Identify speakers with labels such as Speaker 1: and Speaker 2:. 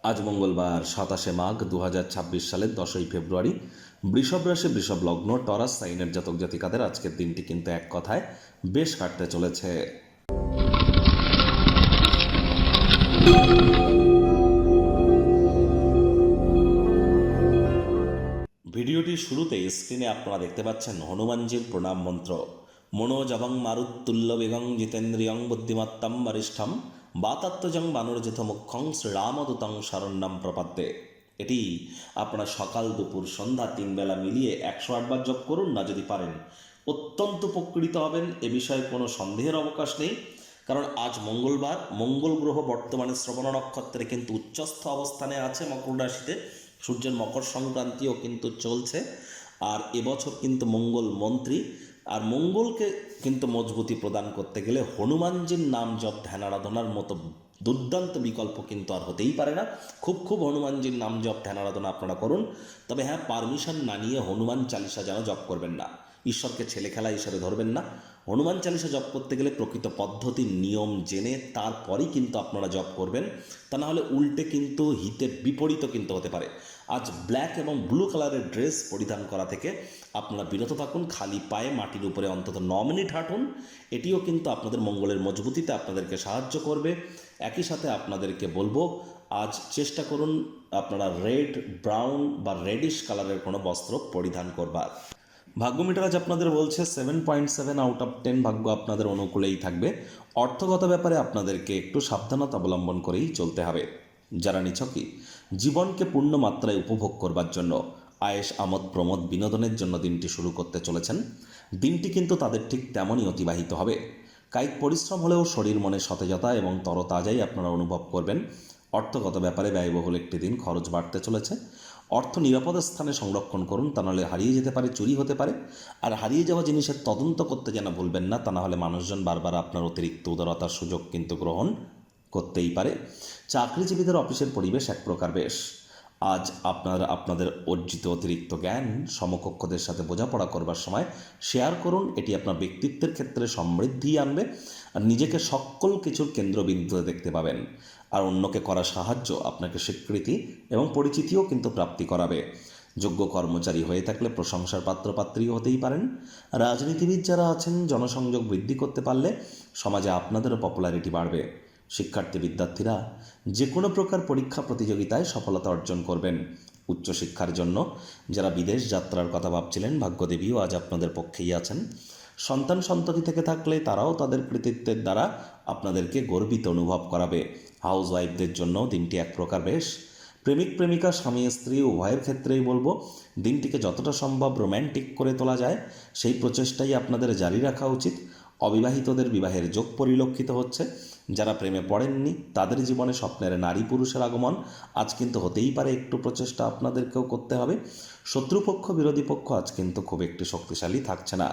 Speaker 1: আজ মঙ্গলবার ২৭ মাঘ ২০২৬ সালের ১০ই ফেব্রুয়ারি। বৃষভ রাশি, বৃষভ লগ্ন, টরাস সাইনের জাতক জাতিকাদের আজকের দিনটি কিন্তু এক কথায় বেশ কাটতে চলেছে। ভিডিওটির শুরুতেই স্ক্রিনে আপনারা দেখতে পাচ্ছেন হনুমানজির প্রণাম মন্ত্র। মনোজবং মারুত্তুল্য বেগং জিতেন্দ্রিয়ং বুদ্ধিমত্তম বরিষ্ঠম বাতাত্মজং বানরজিত মুখ্যং শ্রীরামদূতং শরণ্যম প্রপদ্যে। এটি আপনারা সকাল দুপুর সন্ধ্যা ৩ বেলা মিলিয়ে ১০৮ বার জপ করুন না, যদি পারেন অত্যন্ত উপকৃত হবেন। এ বিষয়ে কোনো সন্দেহের অবকাশ নেই, কারণ আজ মঙ্গলবার, মঙ্গল গ্রহ বর্তমানে শ্রবণ নক্ষত্রে কিন্তু উচ্চস্থ অবস্থানে আছে মকর রাশিতে। সূর্যের মকর সংক্রান্তিও কিন্তু চলছে, আর এবছর কিন্তু মঙ্গল মন্ত্রী। আর মঙ্গলকে কিন্তু মজবুতি প্রদান করতে গেলে হনুমানজির নাম জপ ধ্যান আরাধনার মতো দুর্দান্ত বিকল্প কিন্তু আর হতেই পারে না। খুব হনুমানজির নাম জপ ধ্যান আরাধনা আপনারা করুন, তবে হ্যাঁ, পারমিশন না নিয়ে হনুমান চালিসা যেন জপ করবেন না। ঈশ্বরকে ছেলে খেলা হিসাবে ধরবেন না। হনুমান চালিসা জপ করতে গেলে প্রকৃত পদ্ধতির নিয়ম জেনে তারপরই কিন্তু আপনারা জপ করবেন, তা না হলে উল্টে কিন্তু হিতের বিপরীত কিন্তু হতে পারে। আজ ব্ল্যাক এবং ব্লু কালারের ড্রেস পরিধান করা থেকে আপনারা বিরত থাকুন। খালি পায়ে মাটির উপরে অন্তত ৯ মিনিট হাঁটুন, এটিও কিন্তু আপনাদের মঙ্গলের মজবুতিতে আপনাদেরকে সাহায্য করবে। একই সাথে আপনাদেরকে বলবো, আজ চেষ্টা করুন আপনারা রেড, ব্রাউন বা রেডিশ কালারের কোনো বস্ত্র পরিধান করবার। ভাগ্য মিটার আজ আপনাদের বলছে 7.7 আউট অফ 10 ভাগ্য আপনাদের অনুকূলেই থাকবে। অর্থগত ব্যাপারে আপনাদেরকে একটু সাবধানতা অবলম্বন করেই চলতে হবে। যারা নিছকই জীবনকে পূর্ণ মাত্রায় উপভোগ করবার জন্য আয়েশ আমোদ প্রমোদ বিনোদনের জন্য দিনটি শুরু করতে চলেছেন, দিনটি কিন্তু তাদের ঠিক তেমনই অতিবাহিত হবে। কায়িক পরিশ্রম হলেও শরীর মনে সতেজতা এবং তরতাজাই আপনারা অনুভব করবেন। অর্থগত ব্যাপারে ব্যয়বহুল একটি দিন, খরচ বাড়তে চলেছে। অর্থ নিরাপদ স্থানে সংরক্ষণ করুন, তা নাহলে হারিয়ে যেতে পারে, চুরি হতে পারে। আর হারিয়ে যাওয়া জিনিসের তদন্ত করতে যেন ভুলবেন না, তা নাহলে মানুষজন বারবার আপনার অতিরিক্ত উদারতার সুযোগ কিন্তু গ্রহণ করতেই পারে। চাকরিজীবীদের অফিসের পরিবেশ এক প্রকার বেশ। আজ আপনাদের অর্জিত অতিরিক্ত জ্ঞান সমকক্ষদের সাথে বোঝাপড়া করবার সময় শেয়ার করুন। এটি আপনার ব্যক্তিত্বের ক্ষেত্রে সমৃদ্ধি আনবে, আর নিজেকে সকল কিছুর কেন্দ্রবিন্দুতে দেখতে পাবেন। আর অন্যকে করা সাহায্য আপনাকে স্বীকৃতি এবং পরিচিতিও কিন্তু প্রাপ্তি করাবে। যোগ্য কর্মচারী হয়ে থাকলে প্রশংসার পাত্রপাত্রীও হতেই পারেন। রাজনীতিবিদ যারা আছেন, জনসংযোগ বৃদ্ধি করতে পারলে সমাজে আপনাদেরও পপুলারিটি বাড়বে। শিক্ষার্থী বিদ্যার্থীরা যে কোনো প্রকার পরীক্ষা প্রতিযোগিতায় সফলতা অর্জন করবেন। উচ্চশিক্ষার জন্য যারা বিদেশ যাত্রার কথা ভাবছিলেন, ভাগ্যদেবীও আজ আপনাদের পক্ষেই আছেন। সন্তান সন্ততি থেকে থাকলে তারাও তাদের কৃতিত্বের দ্বারা আপনাদেরকে গর্বিত অনুভব করাবে। হাউস ওয়াইফদের জন্য দিনটি এক প্রকার বেশ। প্রেমিক প্রেমিকা, স্বামী স্ত্রী উভয়ের ক্ষেত্রেই বলবো, দিনটিকে যতটা সম্ভব রোম্যান্টিক করে তোলা যায় সেই প্রচেষ্টাই আপনাদের জারি রাখা উচিত। অবিবাহিতদের বিবাহের যোগ পরিলক্ষিত হচ্ছে। যারা প্রেমে পড়েননি তাদের জীবনে স্বপ্নের নারী পুরুষের আগমন আজ কিন্তু হতেই পারে। একটু প্রচেষ্টা আপনাদেরকেও করতে হবে। শত্রুপক্ষ বিরোধী পক্ষ আজ কিন্তু খুব একটি শক্তিশালী থাকছে না।